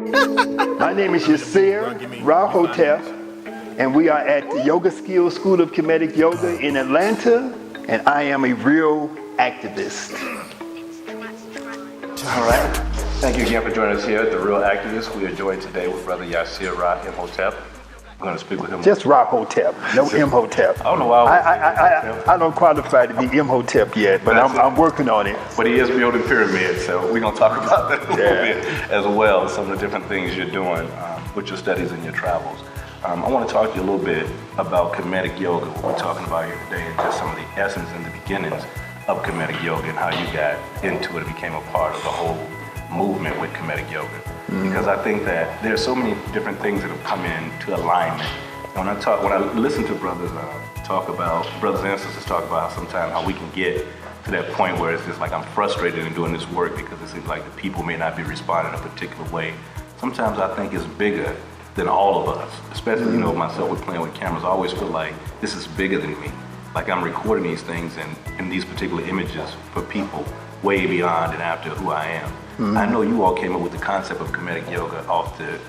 My name is Yesir Ra Hotep, and we are at the Yoga Skills School of Kemetic Yoga in Atlanta, and I am a real activist. All right. Thank you again for joining us here at The Real Activist. We are joined today with Brother Yesir Ra Hotep. We're going to speak with him. Just Ra Hotep, no Imhotep. I don't know why. I don't qualify to be Imhotep yet, but I'm working on it. But he is building pyramids, so we're going to talk about that a little bit as well, some of the different things you're doing with your studies and your travels. I want to talk to you a little bit about Kemetic Yoga, what we're talking about here today, and just some of the essence and the beginnings of Kemetic Yoga and how you got into it and became a part of the whole movement with Kemetic Yoga. Because I think that there's so many different things that have come into alignment. And when I listen to brothers and sisters talk about sometimes how we can get to that point where it's just like I'm frustrated in doing this work because it seems like the people may not be responding a particular way. Sometimes I think it's bigger than all of us, especially, myself with playing with cameras. I always feel like this is bigger than me. Like I'm recording these things and these particular images for people way beyond and after who I am. I know you all came up with the concept of Kemetic Yoga off the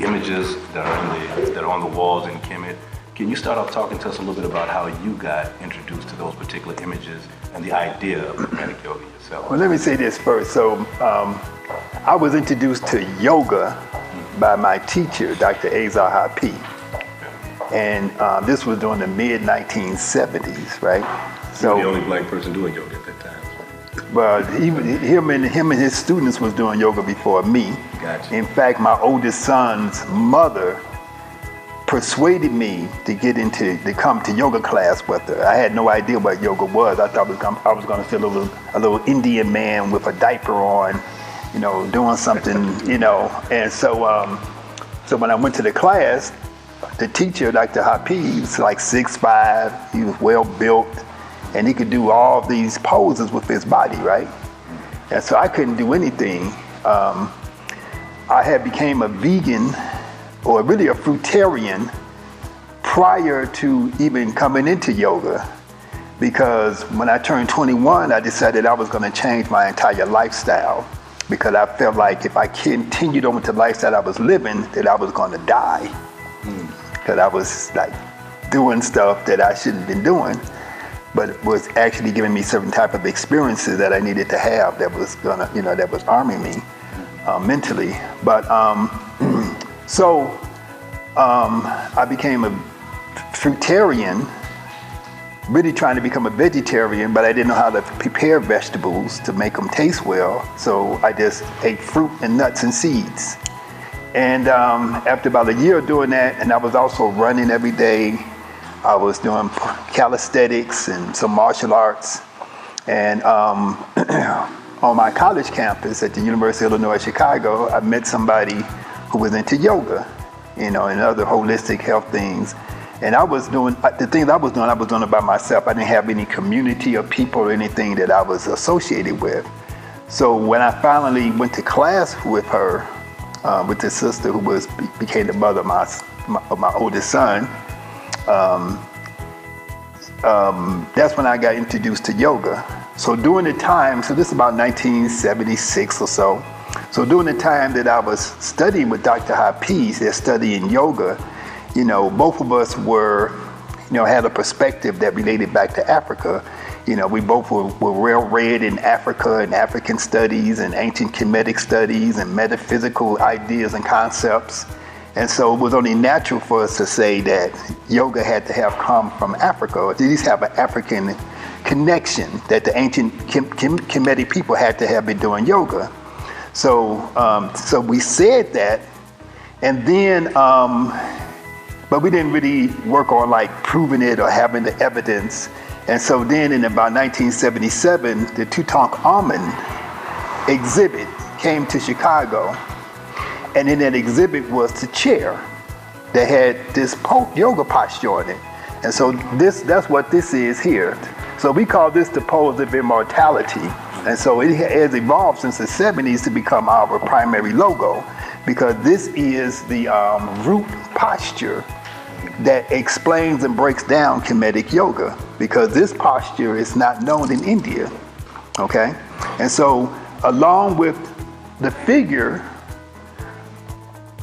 images that are on the walls in Kemet. Can you start off talking to us a little bit about how you got introduced to those particular images and the idea of Kemetic Yoga yourself? Well, let me say this first. So I was introduced to yoga by my teacher, Dr. Yesir Ra Hotep. And this was during the mid-1970s, right? So you're the only black person doing yoga at that time. Well, him and his students was doing yoga before me. Gotcha. In fact, my oldest son's mother persuaded me to come to yoga class with her. I had no idea what yoga was. I thought I was going to see a little Indian man with a diaper on, doing something, And so when I went to the class, the teacher, Dr. Hotep, was like 6'5", he was well built, and he could do all these poses with his body, right? And so I couldn't do anything. I had became a vegan, or really a fruitarian, prior to even coming into yoga, because when I turned 21, I decided I was going to change my entire lifestyle, because I felt like if I continued on with the lifestyle I was living, that I was going to die. Because I was like doing stuff that I shouldn't have been doing, but it was actually giving me certain type of experiences that I needed to have that was gonna, that was arming me mentally. But so I became a fruitarian, really trying to become a vegetarian, but I didn't know how to prepare vegetables to make them taste well. So I just ate fruit and nuts and seeds. And after about a year of doing that, and I was also running every day, I was doing calisthenics and some martial arts. And on my college campus at the University of Illinois, Chicago, I met somebody who was into yoga, and other holistic health things. And I was doing, the things I was doing it by myself. I didn't have any community of people or anything that I was associated with. So when I finally went to class with her, with this sister who became the mother of my oldest son, that's when I got introduced to yoga. So during the time, so this is about 1976 or so. So during the time that I was studying with Dr. Hotep, they're studying yoga, both of us were, had a perspective that related back to Africa. We both were well read in Africa and African studies and ancient Kemetic studies and metaphysical ideas and concepts. And so it was only natural for us to say that yoga had to have come from Africa, or at least have an African connection, that the ancient Kemetic people had to have been doing yoga. So we said that, and then, but we didn't really work on like proving it or having the evidence. And so then in about 1977, the Tutankhamun exhibit came to Chicago. And in that exhibit was the chair that had this yoga posture on it. And so that's what this is here. So we call this the pose of immortality. And so it has evolved since the 70s to become our primary logo, because this is the root posture that explains and breaks down Kemetic Yoga, because this posture is not known in India, okay? And so along with the figure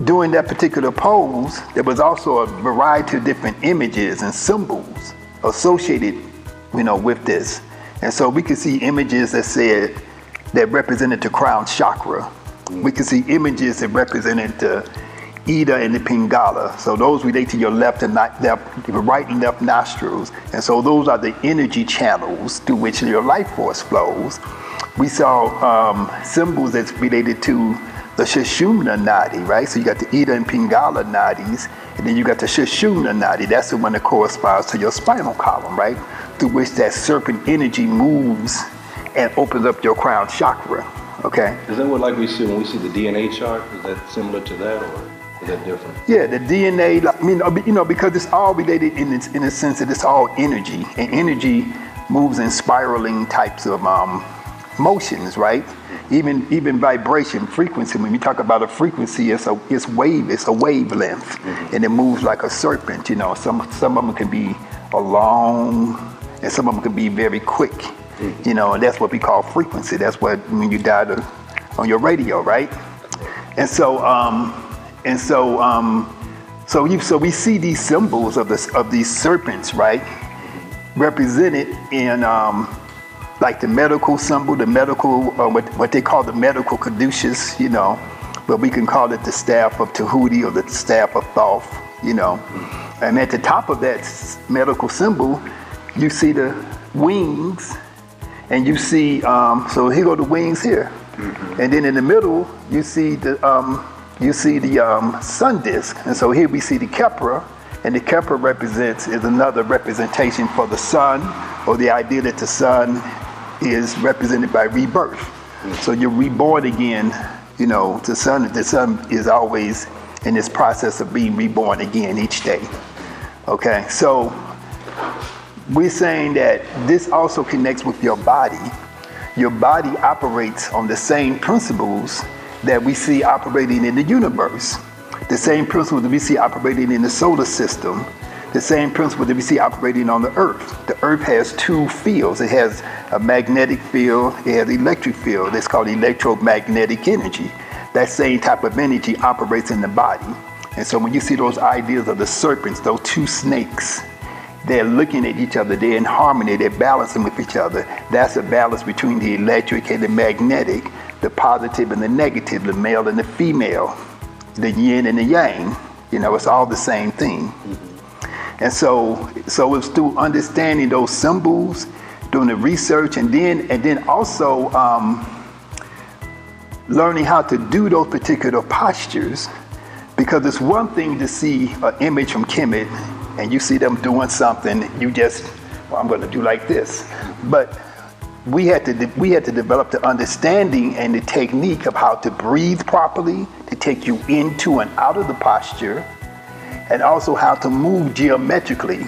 during that particular pose, there was also a variety of different images and symbols associated, with this. And so we could see images that represented the crown chakra. We could see images that represented the Ida and the Pingala. So those relate to your right and left nostrils. And so those are the energy channels through which your life force flows. We saw symbols that's related to the Sushumna Nadi, right? So you got the Ida and Pingala Nadis, and then you got the Sushumna Nadi. That's the one that corresponds to your spinal column, right? Through which that serpent energy moves and opens up your crown chakra, okay? Is that what we see when we see the DNA chart? Is that similar to that, or is that different? Yeah, the DNA, because it's all related in a sense that it's all energy, and energy moves in spiraling types of motions, right? Even vibration, frequency. When we talk about a frequency, it's a wavelength, and it moves like a serpent. Some of them can be long, and some of them can be very quick. And that's what we call frequency. That's what when you dial on your radio, right? And so we see these symbols of these serpents, right, represented in like the medical symbol, the medical, what they call the medical caduceus, but we can call it the staff of Tahuti or the staff of Thoth, And at the top of that medical symbol, you see the wings, and you see, so here go the wings here. And then in the middle, you see the sun disk. And so here we see the Kepra, and the Kepra is another representation for the sun, or the idea that the sun is represented by rebirth. So you're reborn again, the sun is always in this process of being reborn again each day. Okay, so we're saying that this also connects with your body. Your body operates on the same principles that we see operating in the universe. The same principles that we see operating in the solar system. The same principle that we see operating on the earth. The earth has two fields. It has a magnetic field, it has an electric field. It's called electromagnetic energy. That same type of energy operates in the body. And so when you see those ideas of the serpents, those two snakes, they're looking at each other, they're in harmony, they're balancing with each other. That's a balance between the electric and the magnetic, the positive and the negative, the male and the female, the yin and the yang. It's all the same thing. And so it's through understanding those symbols, doing the research, and then also learning how to do those particular postures, because it's one thing to see an image from Kemet and you see them doing something, I'm going to do like this. But we had to develop the understanding and the technique of how to breathe properly, to take you into and out of the posture, and also how to move geometrically.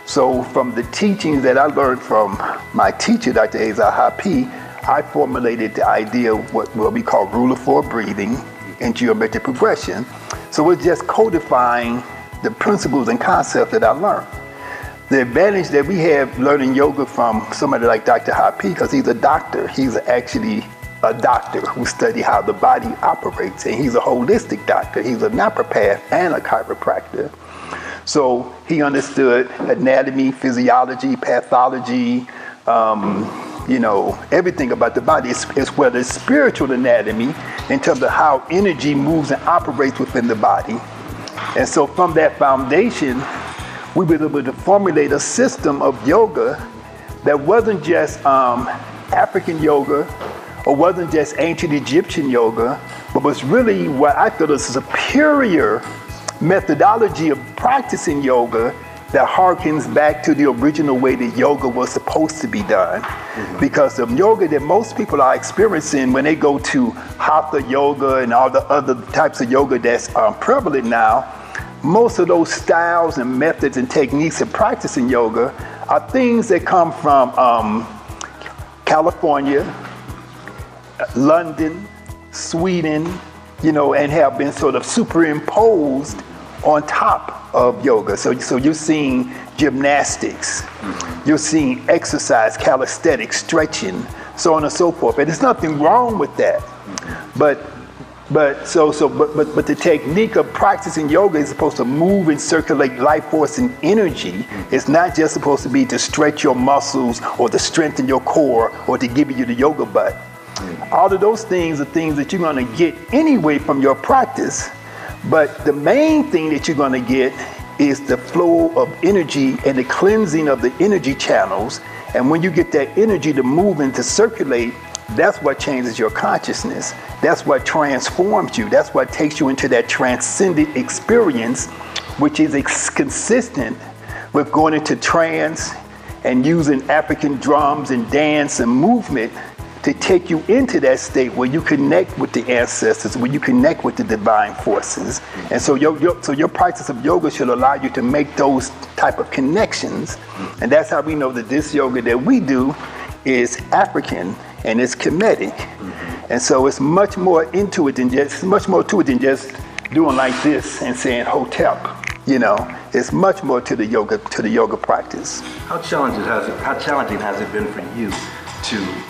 So from the teachings that I learned from my teacher, Dr. Yesir Hotep, I formulated the idea of what we call rule of four breathing and geometric progression. So it's just codifying the principles and concepts that I learned. The advantage that we have learning yoga from somebody like Dr. Hotep, because he's a doctor, he's actually a doctor who studied how the body operates, and he's a holistic doctor. He's a naturopath and a chiropractor. So he understood anatomy, physiology, pathology, everything about the body, as well as spiritual anatomy in terms of how energy moves and operates within the body. And so from that foundation, we were able to formulate a system of yoga that wasn't just African yoga, or wasn't just ancient Egyptian yoga, but was really what I feel is a superior methodology of practicing yoga that harkens back to the original way that yoga was supposed to be done. Because the yoga that most people are experiencing when they go to Hatha yoga and all the other types of yoga that's prevalent now, most of those styles and methods and techniques of practicing yoga are things that come from California, London, Sweden, and have been sort of superimposed on top of yoga. So you're seeing gymnastics, you're seeing exercise, calisthenics, stretching, so on and so forth. And there's nothing wrong with that. But But but the technique of practicing yoga is supposed to move and circulate life force and energy. It's not just supposed to be to stretch your muscles or to strengthen your core or to give you the yoga butt. All of those things are things that you're going to get anyway from your practice. But the main thing that you're going to get is the flow of energy and the cleansing of the energy channels. And when you get that energy to move and to circulate, that's what changes your consciousness. That's what transforms you. That's what takes you into that transcendent experience, which is consistent with going into trance and using African drums and dance and movement to take you into that state where you connect with the ancestors, where you connect with the divine forces. And so your practice of yoga should allow you to make those type of connections. And that's how we know that this yoga that we do is African and it's Kemetic. And so it's much more into it than just, much more to it than just doing like this and saying Hotep. You know, it's much more to the yoga practice. How challenging has it been for you to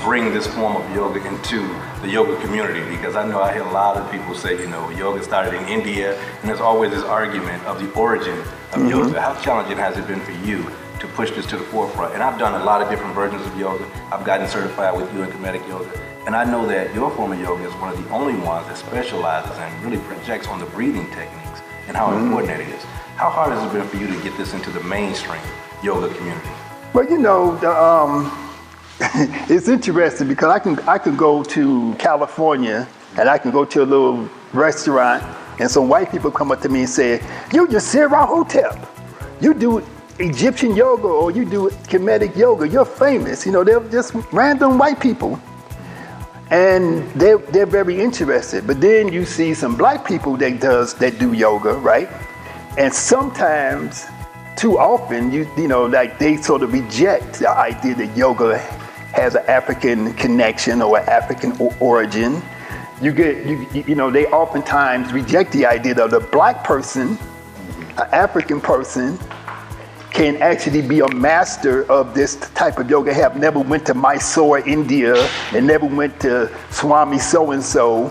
bring this form of yoga into the yoga community? Because I know I hear a lot of people say, you know, yoga started in India, and there's always this argument of the origin of yoga. How challenging has it been for you to push this to the forefront? And I've done a lot of different versions of yoga. I've gotten certified with you in Kemetic Yoga. And I know that your form of yoga is one of the only ones that specializes and really projects on the breathing techniques and how important that is. How hard has it been for you to get this into the mainstream yoga community? Well, you know, it's interesting because I can go to California and I can go to a little restaurant and some white people come up to me and say, "You Yesir Ra Hotep. You do Egyptian yoga or you do Kemetic yoga. You're famous." You know, they're just random white people. And they're very interested. But then you see some black people that do yoga, right? And sometimes, too often, you know, like they sort of reject the idea that yoga has an African connection or an African origin. You know, they oftentimes reject the idea that a black person, an African person, can actually be a master of this type of yoga, have never went to Mysore, India, and never went to Swami so-and-so,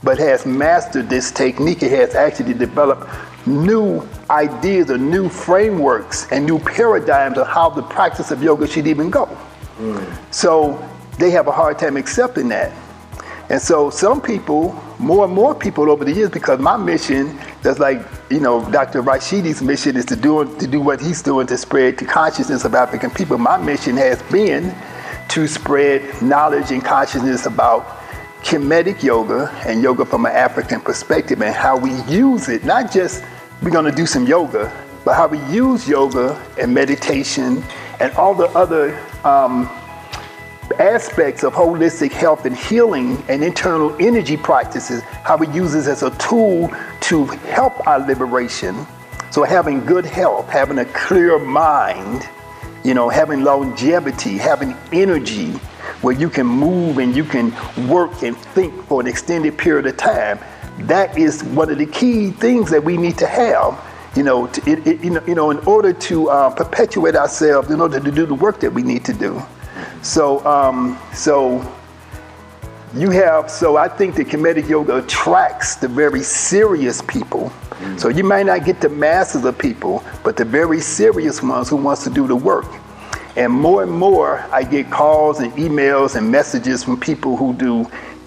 but has mastered this technique. It has actually developed new ideas or new frameworks and new paradigms of how the practice of yoga should even go. So they have a hard time accepting that. And so some people, more and more people over the years, because my mission, that's like, you know, Dr. Rashidi's mission is to do what he's doing to spread the consciousness of African people. My mission has been to spread knowledge and consciousness about Kemetic yoga and yoga from an African perspective and how we use it. Not just we're going to do some yoga, but how we use yoga and meditation and all the other aspects of holistic health and healing and internal energy practices, how we use this as a tool to help our liberation. So having good health, having a clear mind, you know, having longevity, having energy where you can move and you can work and think for an extended period of time, that is one of the key things that we need to have, you know, in order to perpetuate ourselves, in order to do the work that we need to do. So I think that Kemetic yoga attracts the very serious people. So you might not get the masses of people, but the very serious ones who wants to do the work. And more I get calls and emails and messages from people who do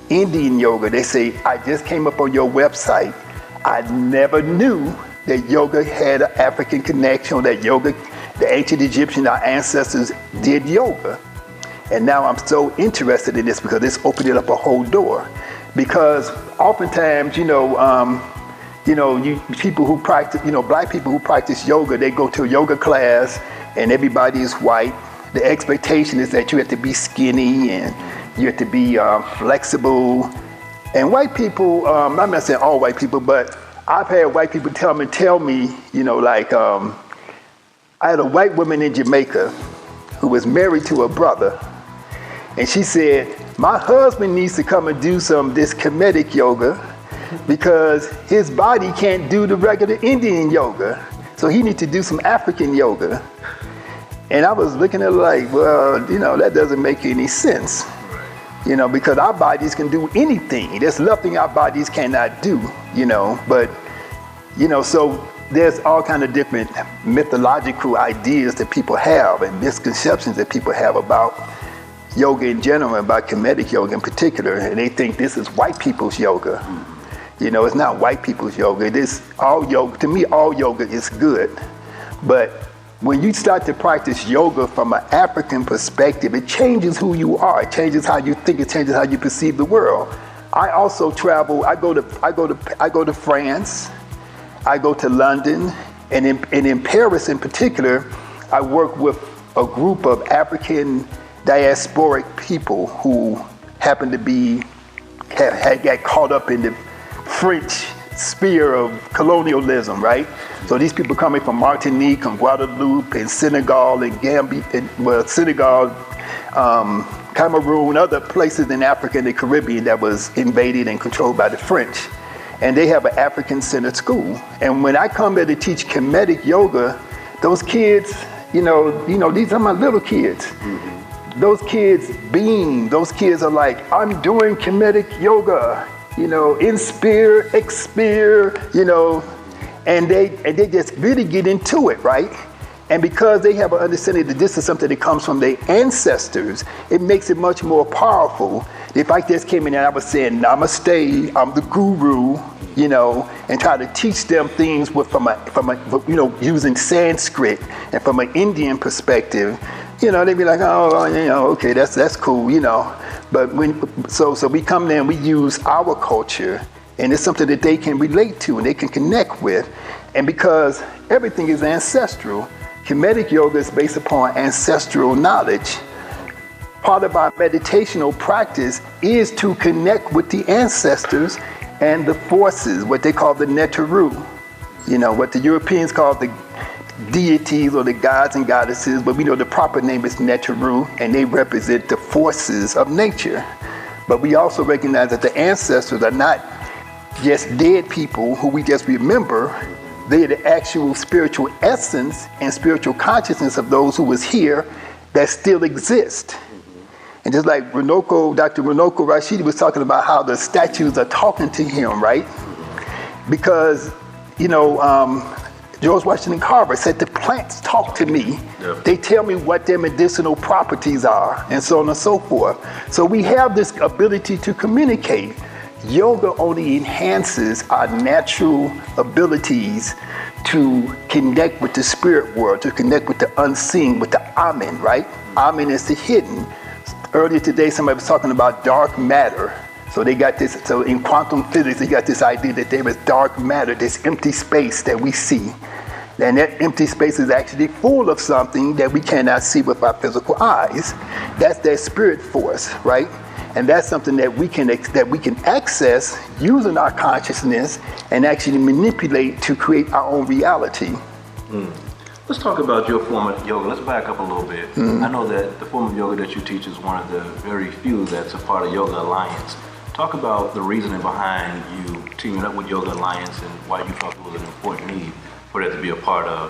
Indian yoga. They say, "I just came up on your website. I never knew that yoga had an African connection, that yoga, the ancient Egyptian, our ancestors did yoga. And now I'm so interested in this because it's opening up a whole door." Because oftentimes, people who practice, black people who practice yoga, they go to a yoga class and everybody is white. The expectation is that you have to be skinny and you have to be flexible. And white people, I'm not saying all white people, but I've had white people tell me, I had a white woman in Jamaica who was married to a brother. And she said, "My husband needs to come and do this Kemetic yoga because his body can't do the regular Indian yoga. So he needs to do some African yoga." And I was looking at it like, well, that doesn't make any sense. because our bodies can do anything. There's nothing our bodies cannot do, but, so there's all kind of different mythological ideas that people have and misconceptions that people have about yoga in general, and about Kemetic yoga in particular, and they think this is white people's yoga. It's not white people's yoga. It is all yoga. To me, all yoga is good, but when you start to practice yoga from an African perspective, it changes who you are. It changes how you think. It changes how you perceive the world. I also travel. I go to France. I go to London, and in Paris in particular, I work with a group of African diasporic people who happen to had got caught up in the French sphere of colonialism, right? So these people coming from Martinique and Guadeloupe and Senegal and Gambia, Cameroon, other places in Africa and the Caribbean that was invaded and controlled by the French. And they have an African-centered school. And when I come there to teach Kemetic yoga, those kids, these are my little kids. Those kids beam. Those kids are like, I'm doing Kemetic yoga, inspire, expire, and they just really get into it, right? And because they have an understanding that this is something that comes from their ancestors, it makes it much more powerful. If I just came in and I was saying, Namaste, I'm the guru, and try to teach them things from a using Sanskrit and from an Indian perspective, they'd be like, okay, that's cool, But so we come there and we use our culture, and it's something that they can relate to and they can connect with. And because everything is ancestral, Kemetic yoga is based upon ancestral knowledge. Part of our meditational practice is to connect with the ancestors and the forces, what they call the Neteru, what the Europeans call the deities or the gods and goddesses, but we know the proper name is Neteru, and they represent the forces of nature. But we also recognize that the ancestors are not just dead people who we just remember. They are the actual spiritual essence and spiritual consciousness of those who was here that still exist. And just like Dr. Runoko Rashidi was talking about how the statues are talking to him, right? Because, George Washington Carver said the plants talk to me. Yep. They tell me what their medicinal properties are, and so on and so forth. So we have this ability to communicate. Yoga only enhances our natural abilities to connect with the spirit world, to connect with the unseen, with the Amen, right? Amen is the hidden. Earlier today, somebody was talking about dark matter. So they got this, so in quantum physics, they got this idea that there is dark matter, this empty space that we see. And that empty space is actually full of something that we cannot see with our physical eyes. That's that spirit force, right? And that's something that we can access using our consciousness and actually manipulate to create our own reality. Let's talk about your form of yoga. Let's back up a little bit. I know that the form of yoga that you teach is one of the very few that's a part of Yoga Alliance. Talk about the reasoning behind you teaming up with Yoga Alliance and why you felt it was an important need for that to be a part of,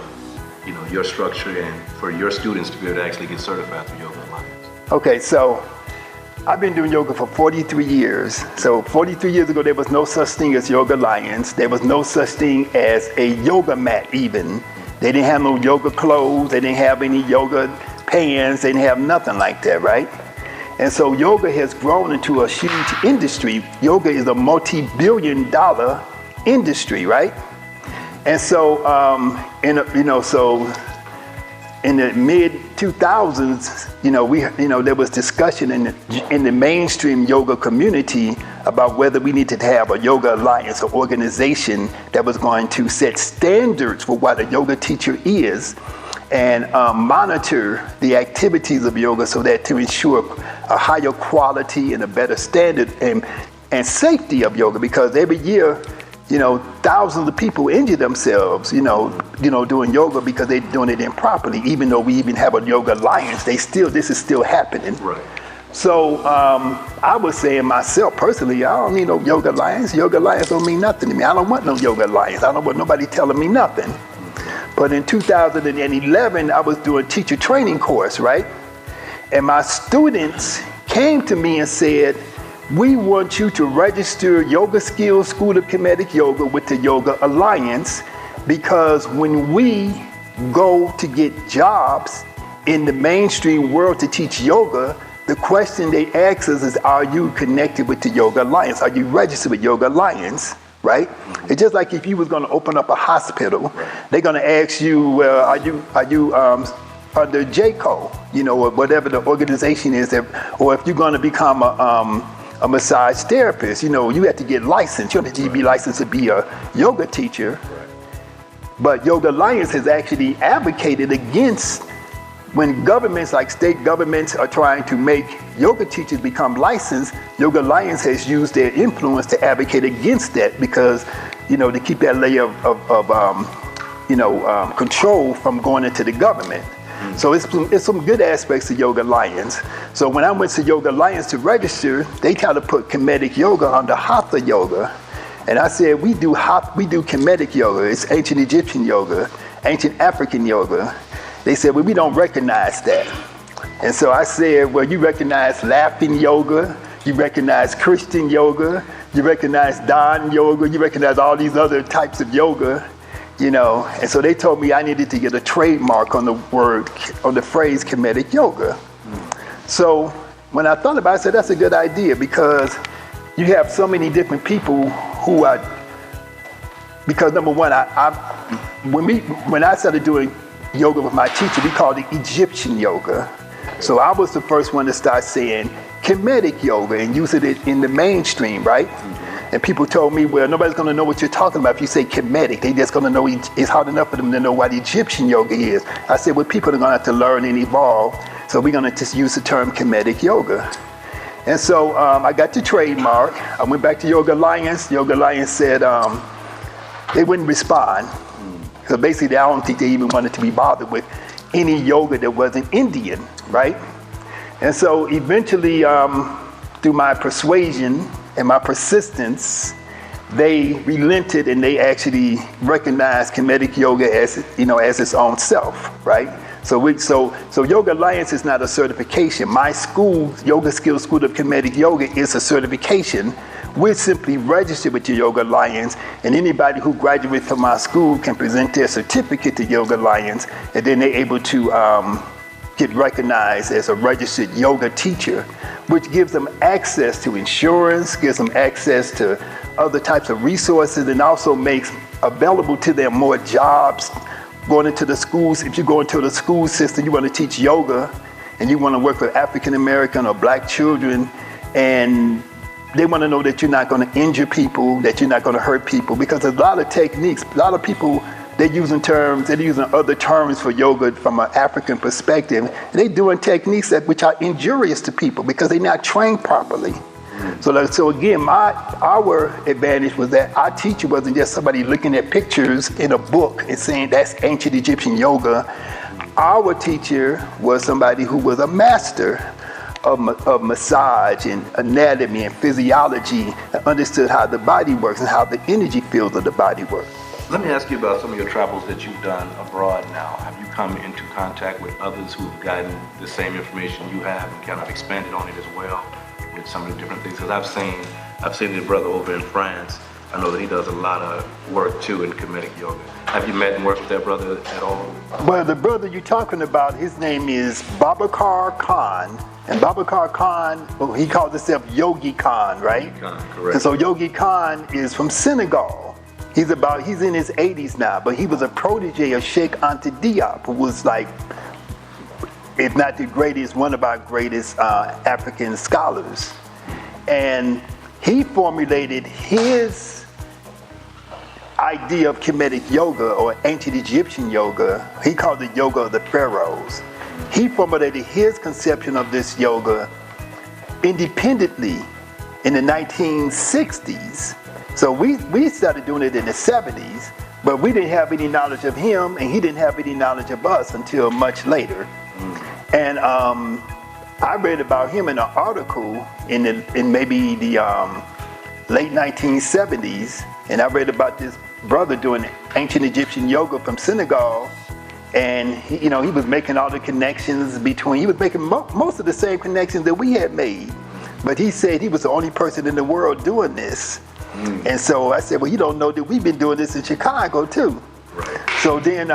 your structure and for your students to be able to actually get certified through Yoga Alliance. Okay, so I've been doing yoga for 43 years. So 43 years ago, there was no such thing as Yoga Alliance. There was no such thing as a yoga mat even. They didn't have no yoga clothes. They didn't have any yoga pants. They didn't have nothing like that, right? And so yoga has grown into a huge industry. Yoga is a multi-billion-dollar industry, right? And so, in the mid 2000s, there was discussion in the mainstream yoga community about whether we needed to have a Yoga Alliance, an organization that was going to set standards for what a yoga teacher is and monitor the activities of yoga so that to ensure a higher quality and a better standard and safety of yoga, because every year, thousands of people injure themselves, doing yoga because they're doing it improperly. Even though we even have a Yoga Alliance, this is still happening. Right. So I was saying myself personally, I don't need no Yoga Alliance. Yoga Alliance don't mean nothing to me. I don't want no Yoga Alliance. I don't want nobody telling me nothing. But in 2011, I was doing a teacher training course, right? And my students came to me and said, we want you to register Yoga Skills School of Kemetic Yoga with the Yoga Alliance, because when we go to get jobs in the mainstream world to teach yoga, the question they ask us is, are you connected with the Yoga Alliance? Are you registered with Yoga Alliance, right? It's just like if you was going to open up a hospital, they're going to ask you, are you under JCO, you know, or whatever the organization is, or if you're going to become a massage therapist, you know, you have to get licensed. You have to be licensed to be a yoga teacher. But Yoga Alliance has actually advocated against when governments, like state governments, are trying to make yoga teachers become licensed. Yoga Alliance has used their influence to advocate against that, because, you know, to keep that layer of control from going into the government. So it's some good aspects of Yoga Alliance. So when I went to Yoga Alliance to register, they kind of put Kemetic Yoga under Hatha Yoga. And I said, we do Kemetic Yoga. It's ancient Egyptian yoga, ancient African yoga. They said, well, we don't recognize that. And so I said, well, you recognize laughing yoga, you recognize Christian yoga, you recognize Don yoga, you recognize all these other types of yoga. You know, and so they told me I needed to get a trademark on the phrase Kemetic Yoga. So when I thought about it, I said, that's a good idea, because you have so many different people who are, because number one, when I started doing yoga with my teacher, we called it Egyptian yoga. So I was the first one to start saying Kemetic Yoga and using it in the mainstream, right? And people told me, well, nobody's going to know what you're talking about if you say Kemetic. They just going to know it's hard enough for them to know what Egyptian yoga is. I said, well, people are going to have to learn and evolve. So we're going to just use the term Kemetic Yoga. And so I got the trademark. I went back to Yoga Alliance. Yoga Alliance said they wouldn't respond. So basically, I don't think they even wanted to be bothered with any yoga that wasn't Indian, right? And so eventually, through my persuasion and my persistence, they relented and they actually recognized Kemetic Yoga as, you know, as its own self, right? So Yoga Alliance is not a certification. My school, Yoga Skills School of Kemetic Yoga, is a certification. We're simply registered with the Yoga Alliance, and anybody who graduates from our school can present their certificate to Yoga Alliance, and then they're able to get recognized as a registered yoga teacher, which gives them access to insurance, gives them access to other types of resources, and also makes available to them more jobs. Going into the schools, if you go into the school system, you want to teach yoga, and you want to work with African American or black children, and they want to know that you're not going to injure people, that you're not going to hurt people, because there's a lot of techniques. A lot of people, they're using other terms for yoga from an African perspective. And they're doing techniques which are injurious to people because they're not trained properly. So again, our advantage was that our teacher wasn't just somebody looking at pictures in a book and saying that's ancient Egyptian yoga. Our teacher was somebody who was a master of massage and anatomy and physiology, and understood how the body works and how the energy fields of the body work. Let me ask you about some of your travels that you've done abroad now. Have you come into contact with others who've gotten the same information you have and kind of expanded on it as well with some of the different things? Because I've seen your brother over in France. I know that he does a lot of work too in Kemetic Yoga. Have you met and worked with that brother at all? Well, the brother you're talking about, his name is Babacar Khan. And Babacar Khan, well, he calls himself Yogi Khan, right? Yogi Khan, correct. And so Yogi Khan is from Senegal. He's in his 80s now, but he was a protege of Sheikh Anta Diop, who was like, if not the greatest, one of our greatest African scholars. And he formulated his idea of Kemetic Yoga, or ancient Egyptian yoga. He called it yoga of the pharaohs. He formulated his conception of this yoga independently in the 1960s. So we started doing it in the 70s, but we didn't have any knowledge of him, and he didn't have any knowledge of us until much later. And I read about him in an article in maybe the late 1970s, and I read about this brother doing ancient Egyptian yoga from Senegal, And he was making all the connections he was making most of the same connections that we had made. But he said he was the only person in the world doing this. And so I said, well, you don't know that we've been doing this in Chicago too. Right. So then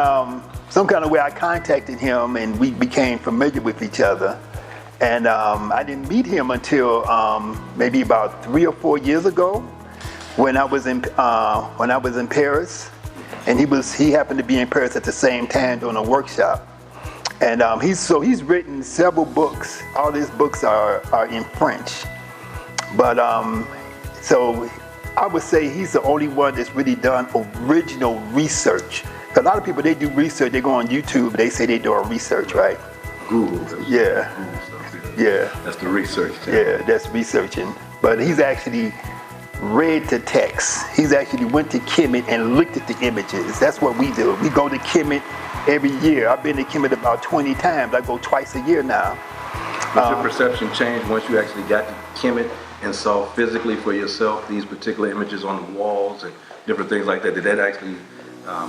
some kind of way I contacted him and we became familiar with each other. And I didn't meet him until maybe about 3 or 4 years ago when I was in Paris. And he happened to be in Paris at the same time doing a workshop. And he's written several books. All his books are in French. But so I would say he's the only one that's really done original research. A lot of people, they do research, they go on YouTube, they say they're doing research, right? Google. Yeah. Google stuff. Yeah. That's the research. Yeah, that's researching. But he's actually read the text. He's actually went to Kemet and looked at the images. That's what we do. We go to Kemet every year. I've been to Kemet about 20 times. I go twice a year now. Did your perception change once you actually got to Kemet and saw physically for yourself these particular images on the walls and different things like that? Did that actually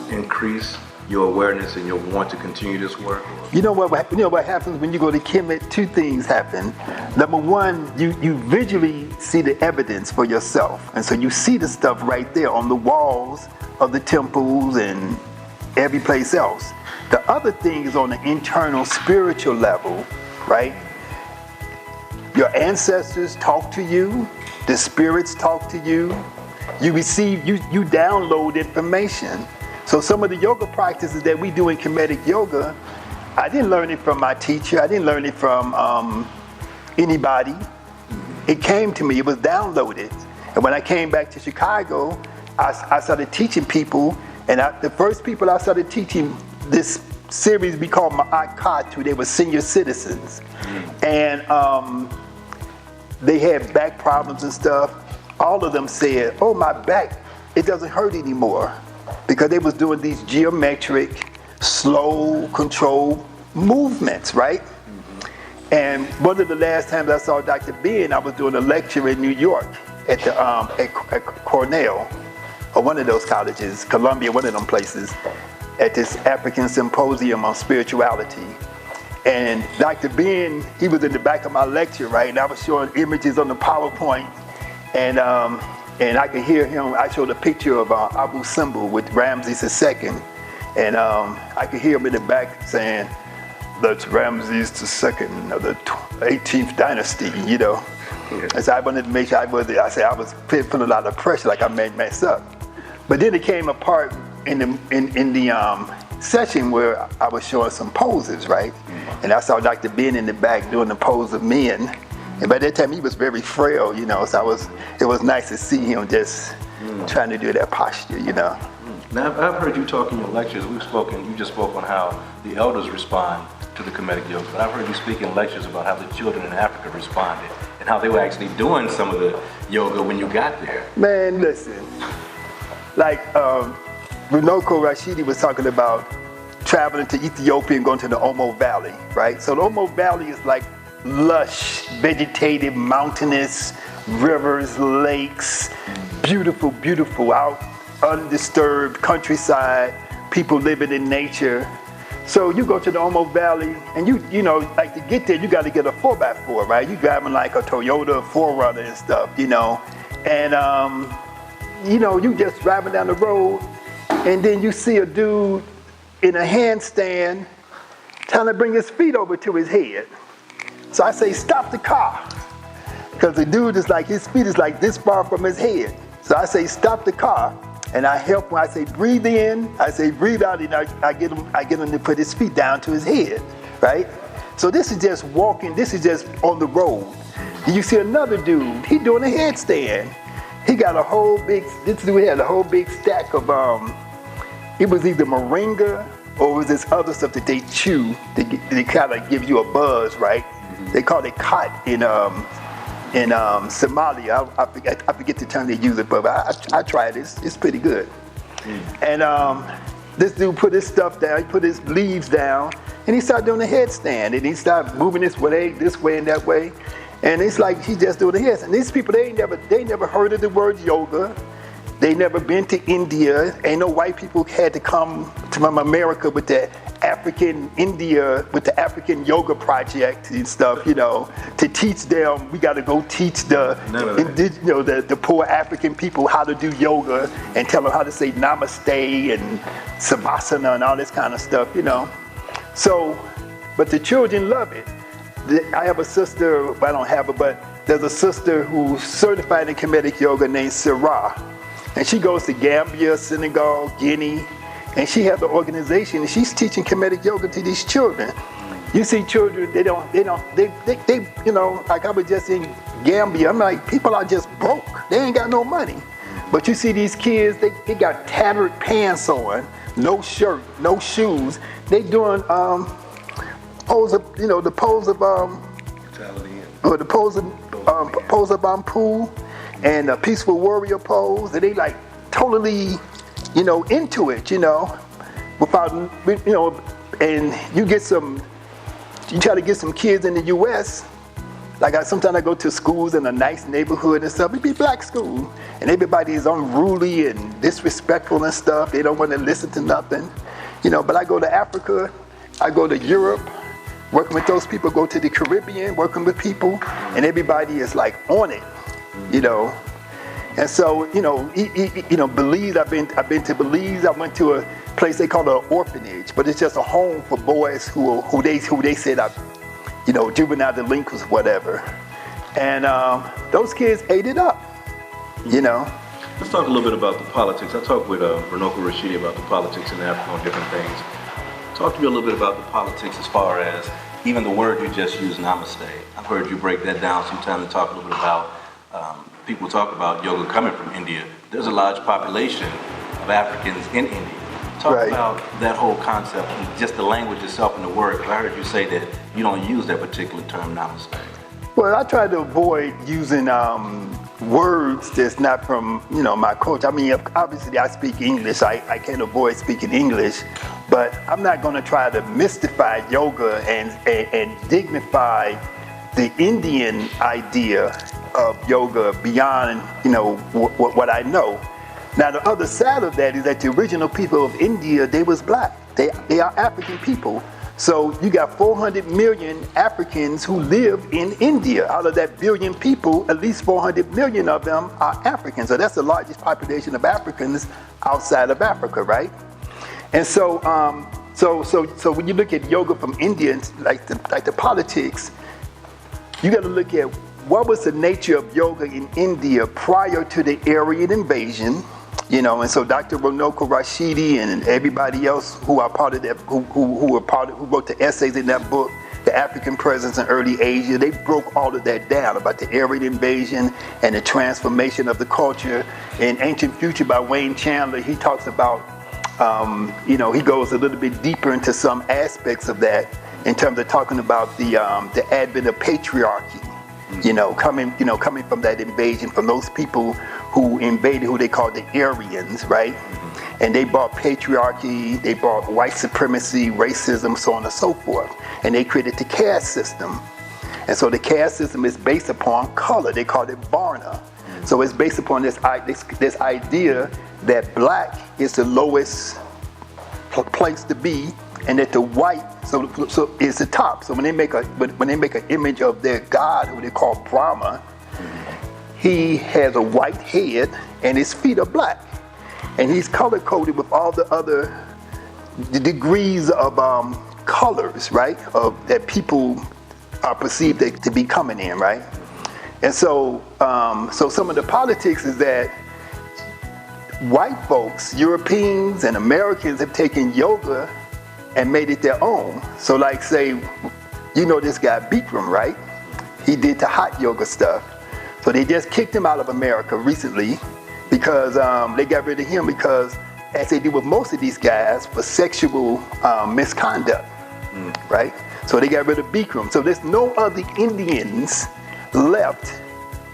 increase your awareness and your want to continue this work? You know what happens when you go to Kemet? Two things happen. Number one, you visually see the evidence for yourself. And so you see the stuff right there on the walls of the temples and every place else. The other thing is on the internal spiritual level, right? Your ancestors talk to you, the spirits talk to you, you download information. So some of the yoga practices that we do in Kemetic Yoga, I didn't learn it from my teacher, I didn't learn it from anybody. It came to me, it was downloaded. And when I came back to Chicago, I started teaching people, and the first people I started teaching this series we called Ma'akatu, they were senior citizens. And they had back problems and stuff. All of them said, oh, my back, it doesn't hurt anymore. Because they was doing these geometric, slow, controlled movements, right? And one of the last times I saw Dr. Ben, I was doing a lecture in New York at Cornell, or one of those colleges, Columbia, one of them places, at this African symposium on spirituality. And Dr. Ben, he was in the back of my lecture, right? And I was showing images on the PowerPoint. And I could hear him. I showed a picture of Abu Simbel with Ramses II. And I could hear him in the back saying, that's Ramses II of the 18th dynasty, you know. Yeah. And so I wanted to make sure I was feeling a lot of pressure, like I may mess up. But then it came a part in the session where I was showing some poses, right? And I saw Dr. Ben in the back doing the pose of men. And by that time he was very frail, you know, so it was nice to see him just trying to do that posture, you know. Now I've heard you talk in your lectures, you just spoke on how the elders respond to the Kemetic Yoga, but I've heard you speak in lectures about how the children in Africa responded and how they were actually doing some of the yoga when you got there. Man, listen, like Runoko Rashidi was talking about traveling to Ethiopia and going to the Omo Valley, right? So the Omo Valley is like lush, vegetative, mountainous, rivers, lakes, beautiful, beautiful, out, undisturbed countryside, people living in nature. So you go to the Omo Valley, and you know, like to get there, you got to get a 4x4, right? You driving like a Toyota 4Runner and stuff, you know, and you know, you just driving down the road, and then you see a dude in a handstand trying to bring his feet over to his head. So I say, stop the car, because the dude is like, his feet is like this far from his head. So I say, stop the car, and I help him. I say, breathe in. I say, breathe out, and I get him to put his feet down to his head, right? So this is just walking. This is just on the road. And you see another dude. He doing a headstand. He got a whole big. This dude had a whole big stack of it was either moringa or it was this other stuff that they chew. They kind of give you a buzz, right? They call it khat in Somalia. I forget the term they use it, but I tried it. It's pretty good. And this dude put his stuff down. He put his leaves down, and he started doing a headstand. And he started moving this way and that way. And it's like he's just doing a headstand. And these people, they never heard of the word yoga. They never been to India. Ain't no white people had to come from America with that African India with the African Yoga Project and stuff, to teach them. We got to go teach the poor African people how to do yoga and tell them how to say namaste and savasana and all this kind of stuff, So, but the children love it. I have a sister, I don't have her, but there's a sister who's certified in Kemetic Yoga named Yesir Ra. And she goes to Gambia, Senegal, Guinea, and she has an organization and she's teaching Kemetic Yoga to these children. You see children, they like I was just in Gambia, I'm like, people are just broke. They ain't got no money. But you see these kids, they got tattered pants on, no shirt, no shoes. They doing the pose of Bampu and a peaceful warrior pose, and they like totally, into it, without, and you try to get some kids in the U.S. Like sometimes I go to schools in a nice neighborhood and stuff. It be black school, and everybody is unruly and disrespectful and stuff. They don't want to listen to nothing, But I go to Africa, I go to Europe, working with those people. Go to the Caribbean, working with people, and everybody is like on it, And so, Belize. I've been to Belize. I went to a place they call an orphanage, but it's just a home for boys who they said are, juvenile delinquents, whatever. And those kids ate it up, Let's talk a little bit about the politics. I talked with Renoko Rashidi about the politics in Africa on different things. Talk to me a little bit about the politics as far as even the word you just used, namaste. I've heard you break that down sometime and talk a little bit about, people talk about yoga coming from India. There's a large population of Africans in India. Talk about that whole concept and just the language itself and the word. I heard you say that you don't use that particular term, namaste. Well, I try to avoid using words that's not from, my culture. I mean, obviously I speak English. I can't avoid speaking English, but I'm not going to try to mystify yoga and dignify the Indian idea of yoga beyond, what I know. Now, the other side of that is that the original people of India, they was black. They are African people. So you got 400 million Africans who live in India. Out of that billion people, at least 400 million of them are Africans. So that's the largest population of Africans outside of Africa, right? And so, so when you look at yoga from Indians, like the politics, you got to look at what was the nature of yoga in India prior to the Aryan invasion. And so Dr. Renoko Rashidi and everybody else who are part of that, who wrote the essays in that book, The African Presence in Early Asia, they broke all of that down about the Aryan invasion and the transformation of the culture. In Ancient Future by Wayne Chandler, he talks about, he goes a little bit deeper into some aspects of that in terms of talking about the advent of patriarchy. Coming from that invasion, from those people who invaded, who they called the Aryans, right? And they brought patriarchy, they brought white supremacy, racism, so on and so forth. And they created the caste system. And so the caste system is based upon color. They call it Varna. So it's based upon this idea that black is the lowest place to be, and that the white so is the top. So when they make an image of their god, who they call Brahma, he has a white head and his feet are black, and he's color coded with all the other degrees of colors, right? Of that people are perceived to be coming in, right? And so, so some of the politics is that white folks, Europeans and Americans, have taken yoga and made it their own. So like, say, this guy Bikram, right? He did the hot yoga stuff. So they just kicked him out of America recently because they got rid of him because, as they do with most of these guys, for sexual misconduct, right? So they got rid of Bikram. So there's no other Indians left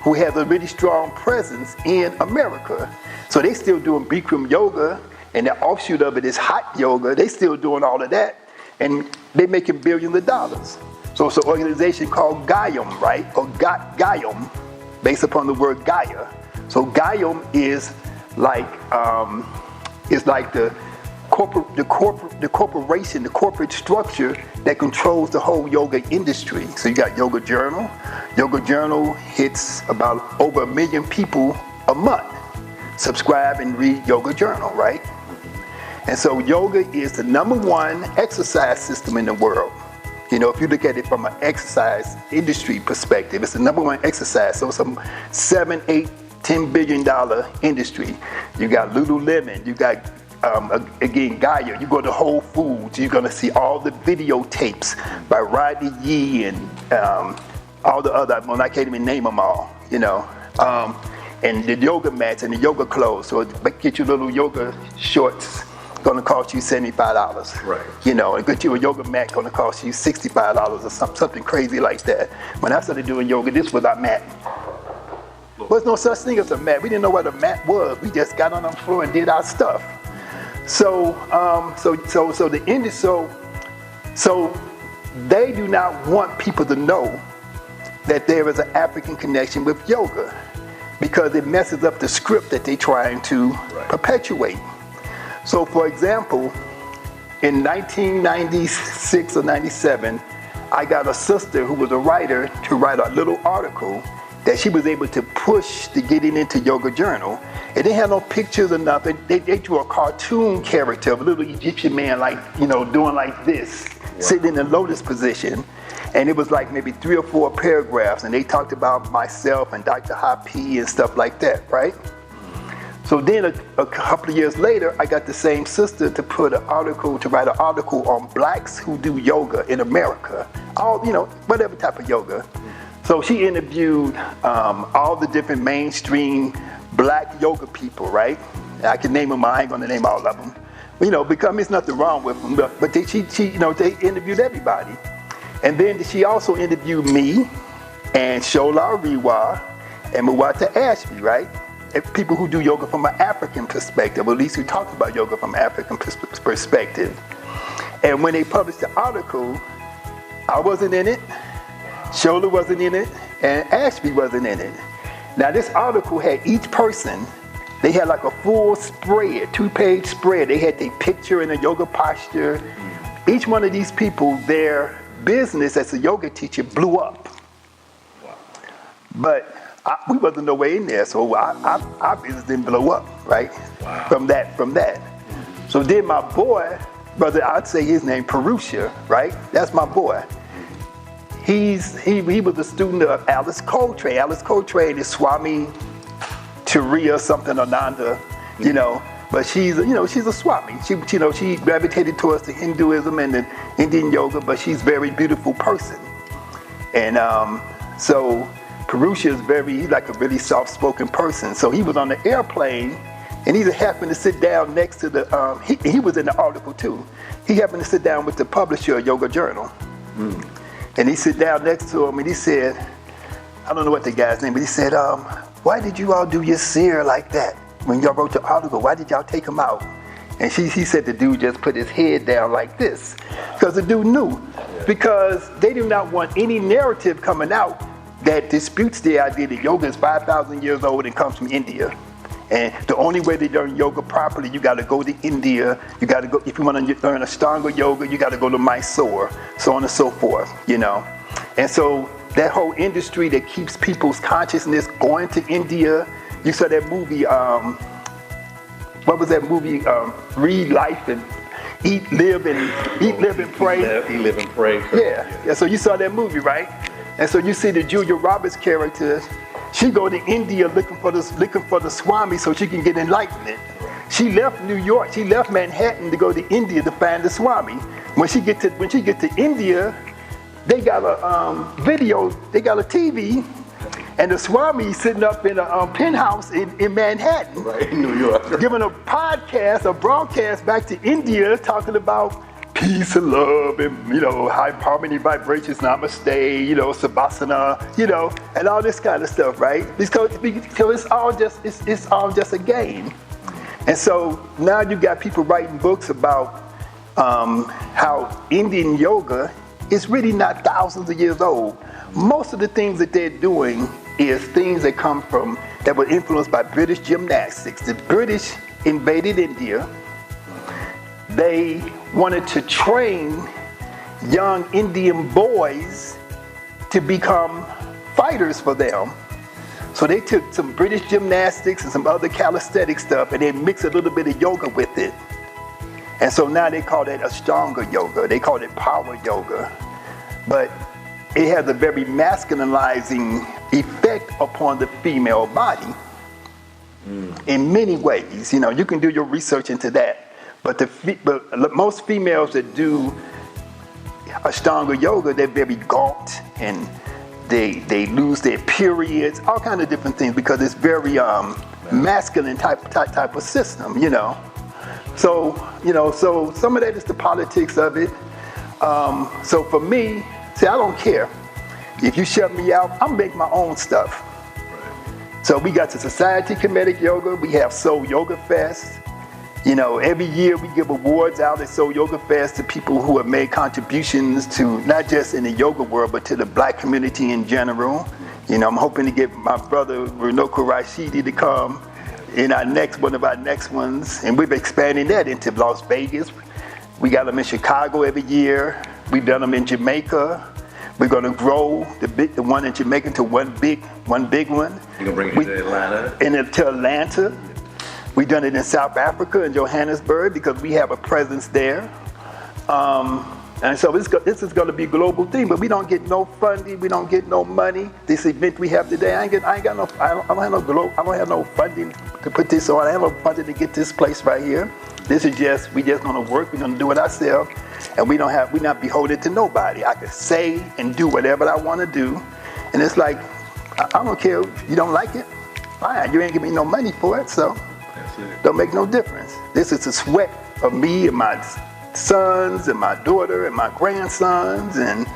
who have a really strong presence in America. So they still doing Bikram yoga, and the offshoot of it is hot yoga. They still doing all of that, and they making billions of dollars. So it's an organization called Gayam, right? Or Gayam, based upon the word Gaia. So Gayam is like the corporation, the corporate structure that controls the whole yoga industry. So you got Yoga Journal. Yoga Journal hits about over 1 million people a month subscribe and read Yoga Journal, right? And so yoga is the _1 exercise system in the world. You know, if you look at it from an exercise industry perspective, it's the #1 exercise. So it's a $7, $8, $10 billion industry. You got Lululemon, you got again, Gaia. You go to Whole Foods, you're gonna see all the videotapes by Rodney Yee and all the other, well, I can't even name them all, you know. And the yoga mats and the yoga clothes. So get you little yoga shorts, gonna cost you $75. Right. You know, and get you a yoga mat gonna cost you $65 or something crazy like that. When I started doing yoga, this was our mat. There was no such thing as a mat. We didn't know what a mat was. We just got on the floor and did our stuff. So they do not want people to know that there is an African connection with yoga because it messes up the script that they're trying to perpetuate. So, for example, in 1996 or 97, I got a sister who was a writer to write a little article that she was able to push to getting into Yoga Journal. It didn't have no pictures or nothing. They drew a cartoon character of a little Egyptian man, like, you know, doing like this, sitting in the lotus position. And it was like maybe 3 or 4 paragraphs, and they talked about myself and Dr. Hapi and stuff like that, right? So then a couple of years later, I got the same sister to write an article on blacks who do yoga in America. All, you know, whatever type of yoga. So she interviewed all the different mainstream black yoga people, right? I can name them, I ain't gonna name all of them. You know, because there's nothing wrong with them, but they interviewed everybody. And then she also interviewed me and Shola Ariwa and Muwata Ashby, right? And people who do yoga from an African perspective, or at least who talk about yoga from an African perspective. And when they published the article, I wasn't in it, Shola wasn't in it, and Ashby wasn't in it. Now this article had each person, they had like a full spread, 2-page spread. They had their picture in a yoga posture. Each one of these people, their business as a yoga teacher blew up. Wow. But we wasn't no way in there, so our business didn't blow up, right? Wow. From that. So then my boy, brother, I'd say his name Purusha, right? That's my boy. He was a student of Alice Coltrane. Alice Coltrane is Swami Turiya something Ananda, you know. But she's a Swami. She gravitated towards the Hinduism and the Indian yoga, but she's a very beautiful person. And so Purusha is he's like a really soft-spoken person. So he was on the airplane, and he happened to sit down next to the, he was in the article too. He happened to sit down with the publisher of Yoga Journal. And he sit down next to him, and he said, I don't know what the guy's name, but he said, why did you all do Yersir like that? When y'all wrote the article, why did y'all take him out? And he said the dude just put his head down like this. Because the dude knew. Because they do not want any narrative coming out that disputes the idea that yoga is 5,000 years old and comes from India. And the only way to learn yoga properly, you got to go to India. You got to go, if you want to learn Ashtanga yoga, you got to go to Mysore, so on and so forth, you know. And so that whole industry that keeps people's consciousness going to India. You saw that movie, what was that movie? Read Life and Eat, Live and Pray. Eat, Live and Pray. Yeah. So you saw that movie, right? And so you see the Julia Roberts character. She go to India looking for the Swami so she can get enlightenment. She left New York. She left Manhattan to go to India to find the Swami. When she get to India, they got a they got a TV. And the Swami sitting up in a penthouse in Manhattan, right, in New York, giving a broadcast back to India, talking about peace and love and, you know, high harmony vibrations, namaste, you know, savasana, you know, and all this kind of stuff, right? Because it's all just a game. And so now you got people writing books about how Indian yoga is really not thousands of years old. Most of the things that they're doing is things that were influenced by British gymnastics. The British invaded India. they wanted to train young Indian boys to become fighters for them. So they took some British gymnastics and some other calisthenic stuff and they mixed a little bit of yoga with it. And so now they call that Ashtanga yoga. They call it power yoga. But it has a very masculinizing effect upon the female body in many ways. You know, you can do your research into that. But most females that do Ashtanga yoga, they're very gaunt and they lose their periods, all kinds of different things because it's very masculine type of system, you know. So some of that is the politics of it. So for me, see, I don't care. If you shut me out, I'm making my own stuff. So we got the Society Kemetic Yoga. We have Soul Yoga Fest. You know, every year we give awards out at Soul Yoga Fest to people who have made contributions to not just in the yoga world, but to the black community in general. You know, I'm hoping to get my brother Runoko Rashidi to come in one of our next ones. And we're expanding that into Las Vegas. We got them in Chicago every year. We've done them in Jamaica. We're going to grow the one in Jamaica to one big one. You're going to bring it to Atlanta? To Atlanta. We've done it in South Africa and Johannesburg because we have a presence there. And so this is going to be a global thing, but we don't get no funding, we don't get no money. This event we have today, I don't have no funding to put this on. I have no funding to get this place right here. This is we just going to work. We're going to do it ourselves, and we're not beholden to nobody. I can say and do whatever I want to do, and it's like I don't care if you don't like it. Fine, you ain't giving me no money for it, so. Don't make no difference. This is the sweat of me and my sons and my daughter and my grandsons, and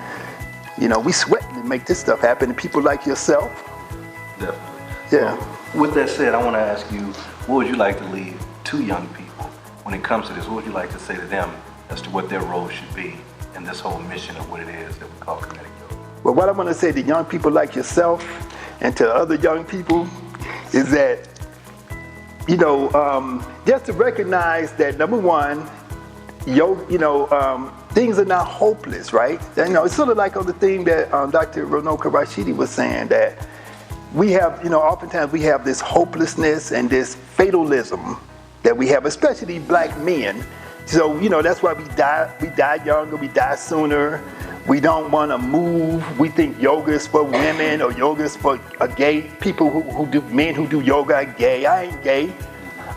you know, we sweating to make this stuff happen to people like yourself. Definitely. Yeah. Well, with that said, I want to ask you, what would you like to leave to young people when it comes to this? What would you like to say to them as to what their role should be in this whole mission of what it is that we call Kemetic Yoga? Well, what I want to say to young people like yourself and to other young people is that, you know, just to recognize that, number one, things are not hopeless, right? You know, it's sort of like on the thing that Dr. Runoko Rashidi was saying, that we have, you know, oftentimes we have this hopelessness and this fatalism that we have, especially black men. So, you know, that's why we die younger, we die sooner. We don't want to move. We think yoga is for women or yoga is for gay people men who do yoga are gay. I ain't gay.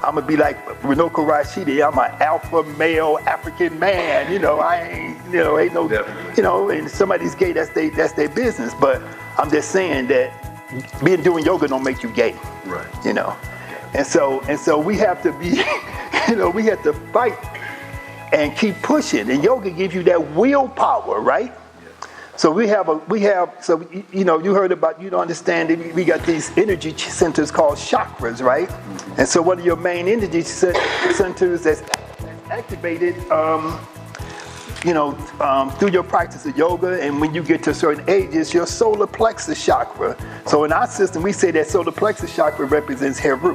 I'm gonna be like Runoko Rashidi. I'm an alpha male African man. You know, I ain't. You know, ain't no. Definitely. You know, and somebody's gay. That's their business. But I'm just saying that doing yoga don't make you gay. Right. You know, and so we have to be. You know, we have to fight and keep pushing. And yoga gives you that willpower, right? So you know, you heard about, you don't understand it, we got these energy centers called chakras, right? And so one of your main energy centers that's activated, through your practice of yoga, and when you get to a certain age, it's your solar plexus chakra. So in our system, we say that solar plexus chakra represents Heru.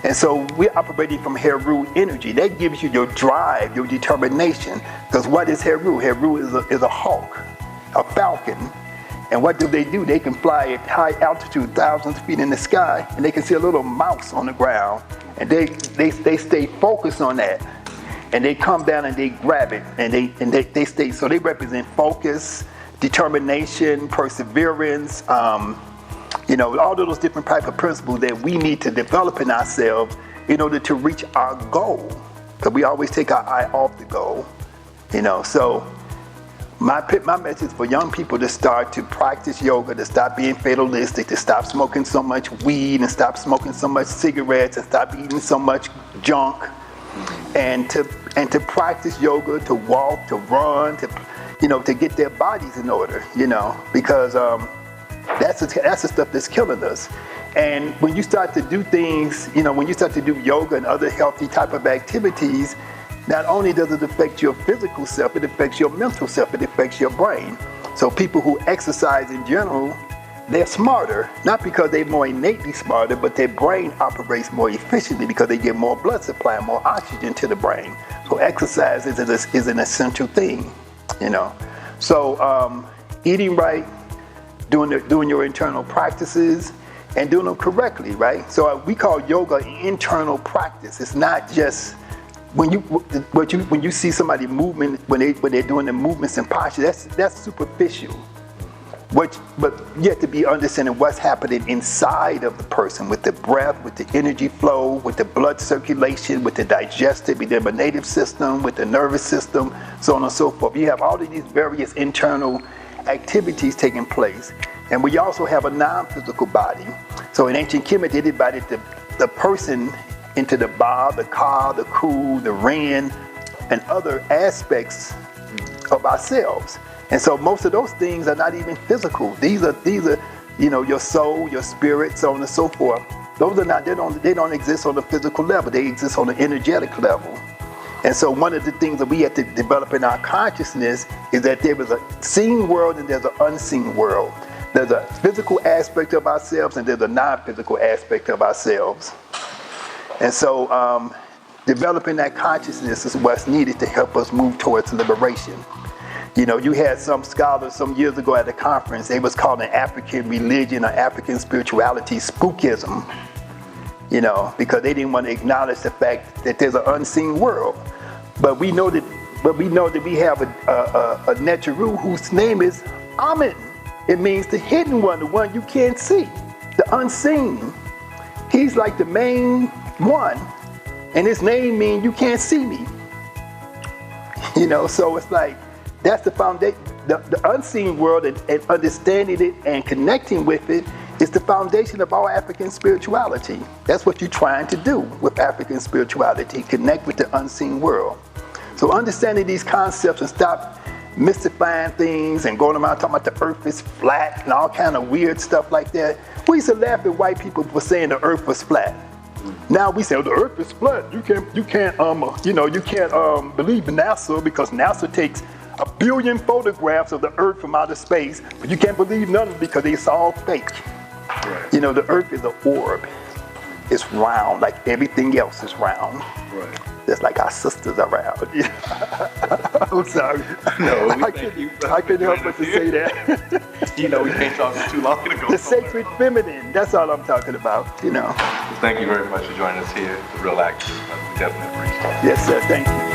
And so we're operating from Heru energy. That gives you your drive, your determination. Because what is Heru? Heru is a hawk, a falcon. And what do? They can fly at high altitude, thousands of feet in the sky, and they can see a little mouse on the ground. And they stay focused on that. And they come down and they grab it, and they stay. So they represent focus, determination, perseverance, all of those different type of principles that we need to develop in ourselves in order to reach our goal. Because we always take our eye off the goal, So my message for young people to start to practice yoga, to stop being fatalistic, to stop smoking so much weed and stop smoking so much cigarettes and stop eating so much junk, and to practice yoga, to walk, to run, to get their bodies in order, because that's the stuff that's killing us. And when you start to do things, when you start to do yoga and other healthy type of activities, not only does it affect your physical self, it affects your mental self, it affects your brain. So people who exercise in general, they're smarter, not because they're more innately smarter, but their brain operates more efficiently because they get more blood supply, more oxygen to the brain. So exercise is an essential thing, you know. So eating right, doing your internal practices, and doing them correctly, right? So we call yoga an internal practice. It's not just when you see somebody moving when they're doing the movements and posture. That's superficial. But you have to be understanding what's happening inside of the person with the breath, with the energy flow, with the blood circulation, with the digestive, eliminative system, with the nervous system, so on and so forth. You have all of these various internal activities taking place. And we also have a non-physical body. So in ancient Kemet, they divided the person into the Ba, the Ka, the Ku, the Ren, and other aspects of ourselves. And so most of those things are not even physical. These are you know, your soul, your spirit, so on and so forth. Those are not, they don't exist on the physical level. They exist on the energetic level. And so one of the things that we have to develop in our consciousness is that there is a seen world and there's an unseen world. There's a physical aspect of ourselves and there's a non-physical aspect of ourselves. And so developing that consciousness is what's needed to help us move towards liberation. You know, you had some scholars some years ago at a conference, they was calling African religion or African spirituality spookism, you know, because they didn't want to acknowledge the fact that there's an unseen world. But we know that we have a Neteru whose name is Amen. It means the hidden one, the one you can't see, the unseen. He's like the main one, and his name means you can't see me. You know, so it's like, that's the foundation. The unseen world and understanding it and connecting with it is the foundation of our African spirituality. That's what you're trying to do with African spirituality, connect with the unseen world. So understanding these concepts and stop mystifying things and going around talking about the earth is flat and all kind of weird stuff like that. We used to laugh at white people for saying the earth was flat. Now we say, oh, the earth is flat. You can't believe in NASA because NASA takes 1 billion photographs of the earth from outer space, but you can't believe none of it because it's all fake. Right. You know, the earth is an orb. It's round, like everything else is round. Right. Just like our sisters are round. I'm sorry. No, I couldn't help but to say that. You know, we can't talk for too long ago. The sacred feminine, that's all I'm talking about, you know. Thank you very much for joining us here, The Real Actors. We definitely appreciate it. Yes, sir, thank you.